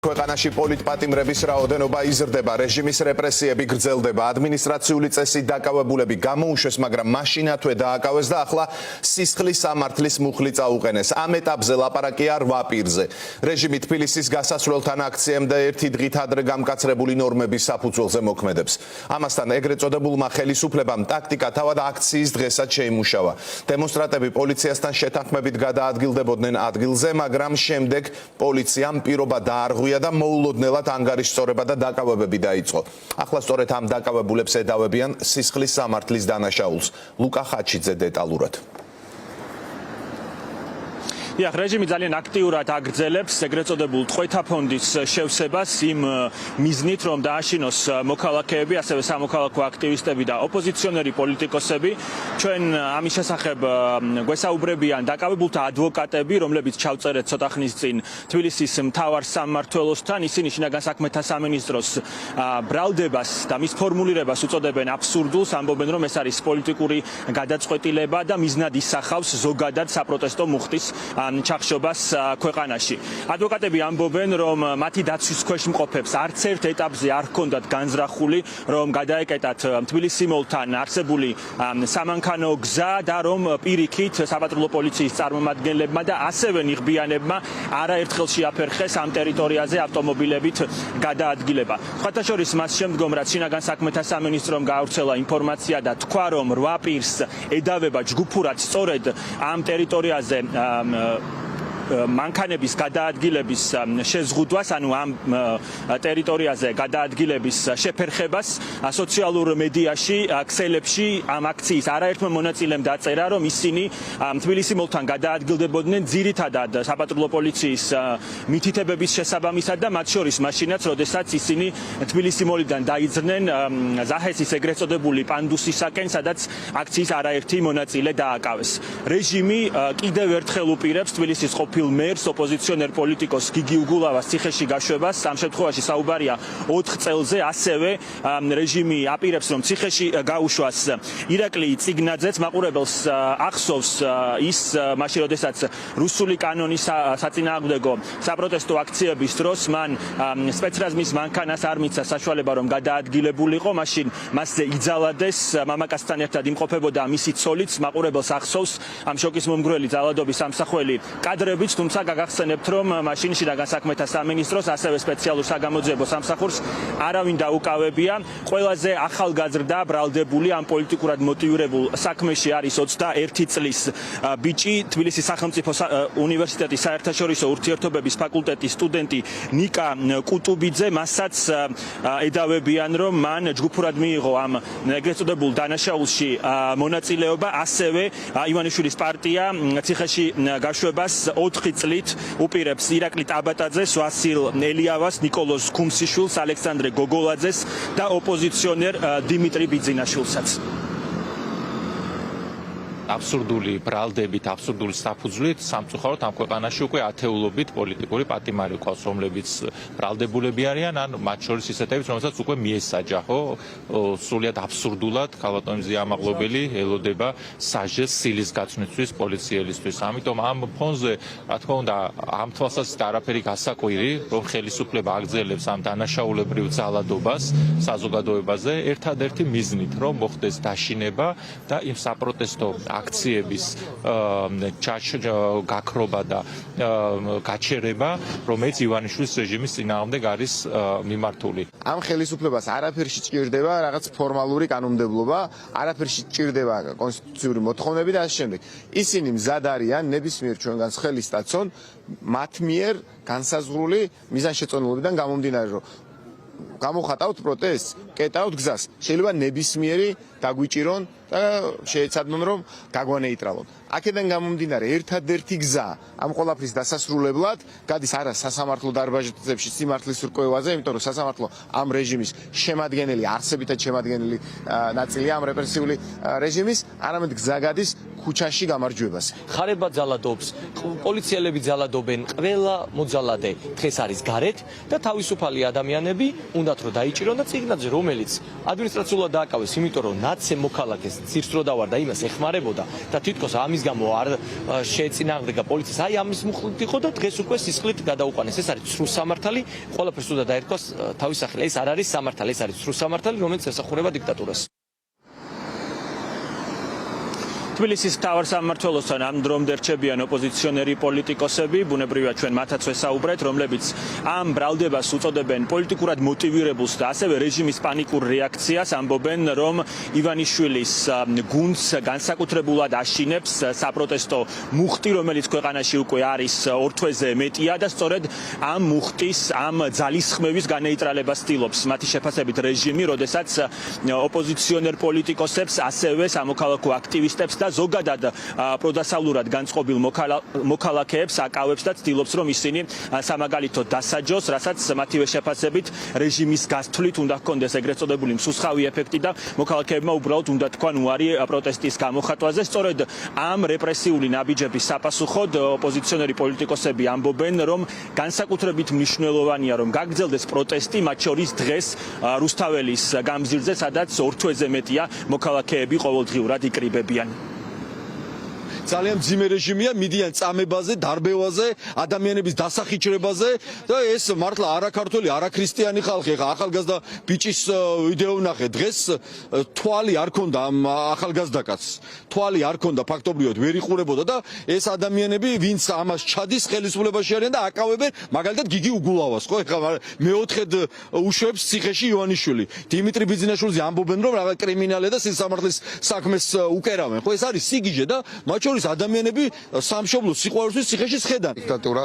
ქვეყანაში პოლიტპატიმრების რაოდენობა იზრდება, რეჟიმის რეპრესიები გრძელდება, ადმინისტრაციული წესი დაკავებულები გამოუშვეს, მაგრამ მაშინათვე დააკავეს და ახლა სისხლის სამართლის მუხლი წაუყენეს. ამ ეტაპზე ლაპარაკი არ ვაპირზე. რეჟიმი თბილისის გასასვლელთან აქციემდე ერთი დღით ადრე გამკაცრებული ნორმების საფუძველზე მოქმედებს. ამასთან ეგრეთ წოდებულმა ხელისუფლებამ ტაქტიკა თავად აქციის დღესაც შეიმუშავა. დემონსტრანტები პოლიციასთან შეთანხმებით გადაადგილდებოდნენ ადგილზე, მაგრამ შემდეგ პოლიციამ პირობა დაარღვია და მოულოდნელად ანგარიშწორება და დაკავებები დაიწყო. ახლა სწორედ ამ დაკავებულებს ედავებიან სისხლის სამართლის დანაშაულს. ლუკა ხაჩიძე დეტალურად. რეჟიმი ძალიან აქტიურად აგრძელებს ეგრეთ წოდებულ ტყვეთა ფონდის შევსებას იმ მიზნით, რომ დააშინოს მოქალაქეები, ასევე სამოქალაქო აქტივისტები და ოპოზიციონერი პოლიტიკოსები. ჩვენ ამის შესახებ გვესაუბრებიან დაკავებულთა ადვოკატები, რომლებიც ჩავწერეთ ცოტა ხნის წინ თბილისის მთავარ სამმართველოსთან. ისინი შინაგან საქმეთა სამინისტროს ბრალდებას და მის ფორმულირებას უწოდებენ აბსურდულს, ამბობენ, რომ ეს არის პოლიტიკური გადაწყვეტილება და მიზნად ისახავს ზოგადად საპროტესტო მუხტის ჩახშობას ქვეყანაში. ადვოკატები ამბობენ, რომ მათი დაცვის ქვეშ მყოფებს არც ერთ ეტაპზე არ ჰქონდათ განზრახული, რომ გადაეკეტათ თბილისიმოლთან არსებული სამანქანო გზა და რომ პირიქით საპატრულო პოლიციის წარმომადგენლებმა და ასევე ნიღბიანებმა არაერთხელ შეაფერხეს ამ ტერიტორიაზე ავტომობილებით გადაადგილება. სხვათა შორის მას შემდგომ, რაც შინაგან საქმეთა სამინისტრომ გაავრცელა ინფორმაცია და თქვა, რომ 8 პირს ედავება ჯგუფურად სწორედ ამ ტერიტორიაზე მანქანების გადაადგილების შეზღუდვას, ანუ ამ ტერიტორიაზე გადაადგილების შეფერხებას სოციალურ მედიაში, ქსელებში ამ აქციის არაერთმა მონაწილემ დაწერა, რომ ისინი თბილისიმოლთან გადაადგილდებოდნენ ძირითადად საპატრულო პოლიციის მითითებების შესაბამისად და მათ შორის მაშინაც, როდესაც ისინი თბილისიმოლიდან დაიძრნენ ზაჰესის ეგრეთ წოდებული პანდუსისაკენ, სადაც აქციის არაერთი მონაწილე დააკავეს. რეჟიმი კიდევ ერთხელ უპირებს თბილისის ყოფილ მერს, ოპოზიციონერ პოლიტიკოს გიგი უგულავას ციხეში გაშვებას. ამ შემთხვევაში საუბარია 4 წელზე. ასევე რეჟიმი აპირებს, რომ ციხეში გაუშვას ირაკლი წიგნაძეც. მაყურებელს ახსოვს ის მაშინ, როდესაც რუსული კანონის საწინააღმდეგო საპროტესტო აქციების დროს მან სპეცრაზმის მანქანას არ მისცა საშუალება, რომ გადაადგილებულიყო. მაშინ მასზე იძალადეს, მამაკაცთან ერთად იმყოფებოდა მისი ცოლიც. მაყურებელს ახსოვს ამ შოკის მომგვრელი ძალადობის ამსახველი კადრები, თუმცა გაგახსენებთ, რომ მაშინ შინაგან საქმეთა სამინისტროს, ასევე სპეციალურ საგამოძიებო სამსახურს არავინ დაუკავებია. ყველაზე ახალგაზრდა ბრალდებული ამ პოლიტიკურად მოტივირებულ საქმეში არის 21 წლის ბიჭი, თბილისის სახელმწიფო უნივერსიტეტის საერთაშორისო ურთიერთობების ფაკულტეტის სტუდენტი ნიკა კუტუბიძე. მასაც ედავებიან, რომ მან ჯგუფურად მიიღო ამ ეგრეთ წოდებულ დანაშაულში მონაწილეობა. ასევე ივანიშვილის პარტია ციხეში გაშვებას 4 წლით უპირებს ირაკლი ტაბატაძეს, ვასილ ელიავას, ნიკოლოზ ქუმსიშვილს, ალექსანდრე გოგოლაძეს და ოპოზიციონერ დიმიტრი ბიძინაშვილსაც. აბსურდული ბრალდებით, აბსურდული საფუძვლით სამწუხაროდ ამ ქვეყანაში უკვე ათეულობით პოლიტიკური პატიმარი ყავს, რომლებიც ბრალდებულები არიან, ან მათ შორის ისეთებიც, რომელსაც უკვე მიესაჯა, ხო? სრულიად აბსურდულად ქალბატონი მზია ამაღლობელი ელოდება საჟეს სილის გაცვლისთვის პოლიციელისთვის. ამიტომ ამ ფონზე, რა თქმა უნდა, ამ თვალსაზრისით არაფერი გასაკვირი, რომ ხელისუფლება აგრძელებს ამ დანაშაულებრივ ძალადობას საზოგადოებაზე, ერთადერთი მიზნით, რომ მოხდეს დაშინება და იმ საპროტესტო აქციების გაქრობა და გაჩერება, რომელიც ივანიშვილის რეჟიმის წინააღმდეგ არის მიმართული. ამ ხელისუფლებას არაფერში სჭირდება რაღაც ფორმალური კანონმდებლობა, არაფერში სჭირდება კონსტიტუციური მოთხოვნები და ასე შემდეგ. ისინი მზად არიან ნებისმიერ ჩვენგანს ხელის დაცონ მათ მიერ განსაზღვრული მიზანშეწონილობიდან გამომდინარე, რომ გამოხატავთ პროტესტს, კეტავთ გზას. შეიძლება ნებისმიერი დაგვიჭირონ და შეეცადონ, რომ გაგვანეიტრალონ. აქედან გამომდინარე, ერთადერთი გზა ამ ყველაფრის დასასრულებლად გადის არა სასამართლო დარბაზებში სიმართლის რკვევაზე, იმიტომ რომ სასამართლო ამ რეჟიმის შემადგენელი, არსებითად შემადგენელი ნაწილია ამ რეპრესიული რეჟიმის, არამედ გზა გადის ქუჩაში გამარჯვებაზე. ხარება ძალადობს, პოლიციელები ძალადობენ, ყველა მოძალადე დღეს არის გარეთ და თავისუფალი ადამიანები უნდა უნდათ რომ დაიჭირონ და წიგნაძე რომელიც ადმინისტრაციულად დააკავეს, იმიტომ რომ ნაცე მოქალაქეს ცირს რო დავარდა იმას ეხმარებოდა და თითქოს ამის გამო არ შეეწინააღმდეგა პოლიციას, აი ამის მუხლით იყო და დღეს უკვე სისხლით გადაუყანეს. ეს არის ცრუ სამართალი, ყველაფერს უნდა დაერქვას თავის სახელი. ეს არ არის სამართალი, ეს არის ცრუ სამართალი, რომელიც ესახურება დიქტატურას. თბილისის მთავარ სამმართველოსთან ამ დრომდე რჩებიან ოპოზიციონერი პოლიტიკოსები, ბუნებრივია ჩვენ მათაც ვესაუბრეთ, რომლებიც ამ ბრალდებას უწოდებენ პოლიტიკურად მოტივირებულს და ასევე რეჟიმის პანიკურ რეაქციას, ამბობენ, რომ ივანიშვილის გუნდს განსაკუთრებულად აშინებს საპროტესტო მუხტი, რომელიც ქვეყანაში უკვე არის 2 თვეზე მეტია და სწორედ ამ მუხტის, ამ ძალისხმევის განეიტრალებას ცდილობს მათი შეფასებით რეჟიმი, როდესაც ოპოზიციონერ პოლიტიკოსებს, ასევე სამოქალაქო აქტივისტებს და ზოგადად პროდასავლურად განწყობილ მოქალაქეებს აკავებს და ცდილობს, რომ ისინი სამაგალითოდ დასაჯოს, რასაც მათივე შეფასებით რეჟიმის გასთვლით უნდა ჰქონდეს ეგრეთ წოდებული მსუსხავი ეფექტი და მოქალაქეებმა უბრალოდ უნდა თქვან უარი პროტესტის გამოხატვაზე. სწორედ ამ რეპრესიული ნაბიჯების საპასუხოდ ოპოზიციონერი პოლიტიკოსები ამბობენ, რომ განსაკუთრებით მნიშვნელოვანია, რომ გაგრძელდეს პროტესტი, მათ შორის დღეს რუსთაველის გამზირზე, სადაც 2 თვეზე მეტია მოქალაქეები ყოველდღიურად იკრიბებიან. ძალიან მძიმე რეჟიმია, მიდიან წამებაზე, დარბევაზე, ადამიანების დასახიჩრებაზე და ეს მართლა არაქართველი, არაქრისტიანი ხალხი. ხა ახალგაზრდა ბიჭის ვიდეო ვნახე დღეს, თვალი არ ქონდა ამ ახალგაზრდაკაცს. თვალი არ ქონდა ფაქტობრივად, ვერ იყურებოდა და ეს ადამიანები, ვინც ამას ჩადის ხელისუფლებაში არიან და აკავებენ მაგალითად გიგი უგულავას, ხო? ეხლა მეოთხედ უშვებს ციხეში ივანიშვილი. დიმიტრი ბიძინაშვილზე ამბობენ, რომ რაღაც კრიმინალია და სისამართლის საქმეს უკერავენ. ხო, ეს არის სიგიჟე და მათ შორის ადამიანები სამშობლოს სიყვარულის ციხეში სხედან. დიქტატურა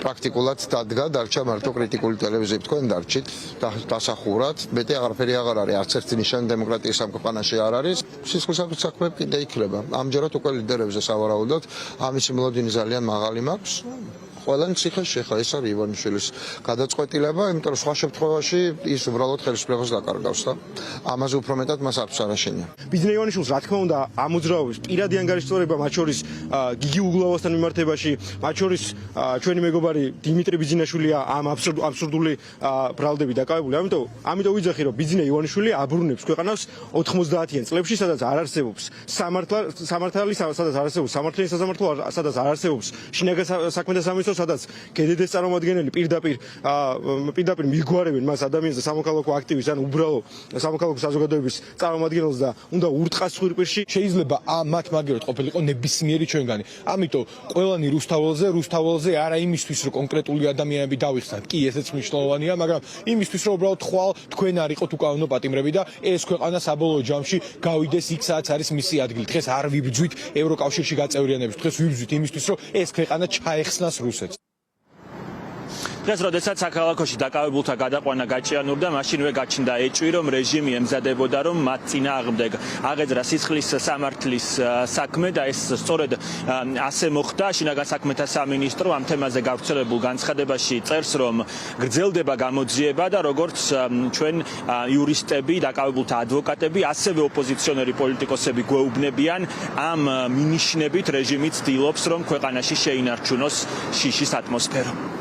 პრაქტიკულად დადგა, დარჩა მარტო კრიტიკული ტელევიზიები თქვენ დარჩით დასახურად. მეტი აღარაფერი აღარ არის, არც ერთი ნიშანი დემოკრატიის ამ ქვეყანაში არ არის. სისხლისათვის საქმეები კიდე იქნება. ამჯერად უკვე ლიდერებზე სავარაუდოდ ამის მოლოდინი ძალიან მაღალი მაქვს. ყველანი ციხეში ხა ეს არის ივანიშვილის გადაწყვეტილება, იმიტომ რომ სხვა შემთხვევაში ის უბრალოდ ხელისუფლებას დაკარგავს და ამაზე უფრო მეტად მას არც არაშენია. ბიძინა ივანიშვილს რა თქმა უნდა ამოძრავებს პირადი ანგარიშწორება, მათ შორის გიგი უგულავასთან მიმართებაში, მათ შორის ჩვენი მეგობარი დიმიტრი ბიძინაშვილია ამ აბსურდული ბრალდებით დაკავებული. ამიტომ ვიძახი, რომ ბიძინა ივანიშვილი აბრუნებს ქვეყანას 90-იან წლებში, სადაც არ არსებობს სამართალი, სადაც არ არსებობს სამართლიანი სასამართლო, სადაც არ არსებობს შინაგან საქმეთა სამინისტრო, სადაც გედედეს წარმომადგენელი პირდაპირ მიგვარებენ მას ადამიანს და სამოქალაქო აქტივისტს, ან უბრალო სამოქალაქო საზოგადოების წარმომადგენელს და უნდა ურტყას ხვირპირში. შეიძლება მათ მაგერად ყოფილიყო ნებისმიერი ჩვენგანი. ამიტომ ყველანი რუსთაველზე არა იმისთვის, რომ კონკრეტული ადამიანები დავიხსნათ. კი, ესეც მნიშვნელოვანია, მაგრამ იმისთვის, რომ უბრალოდ ხვალ თქვენ არ იყოთ უკანონო პატიმრები და ეს ქვეყანა საბოლოო ჯამში გავიდეს იქ, სადაც არის მისი ადგილი. დღეს არ ვიბრძვით ევროკავშირში გაწევრიანების. დღეს ვიბრძვით იმისთვის, რომ ეს ქვეყანა ჩაეხსნას რუსეთს. დღეს, როდესაც საქალაქოში დაკავებულთა გადაყვანა გაჭიანურდა, მაშინვე გაჩნდა ეჭვი, რომ რეჟიმი ემზადებოდა, რომ მათ წინააღმდეგ აღეძრა სისხლის სამართლის საქმე და ეს სწორედ ასე მოხდა. შინაგან საქმეთა სამინისტრო ამ თემაზე გავრცელებულ განცხადებაში წერს, რომ გრძელდება გამოძიება და როგორც ჩვენ იურისტები, დაკავებულთა ადვოკატები, ასევე ოპოზიციონერი პოლიტიკოსები გვეუბნებიან, ამ მინიშნებით რეჟიმი ცდილობს, რომ ქვეყანაში შეინარჩუნოს შიშის ატმოსფერო.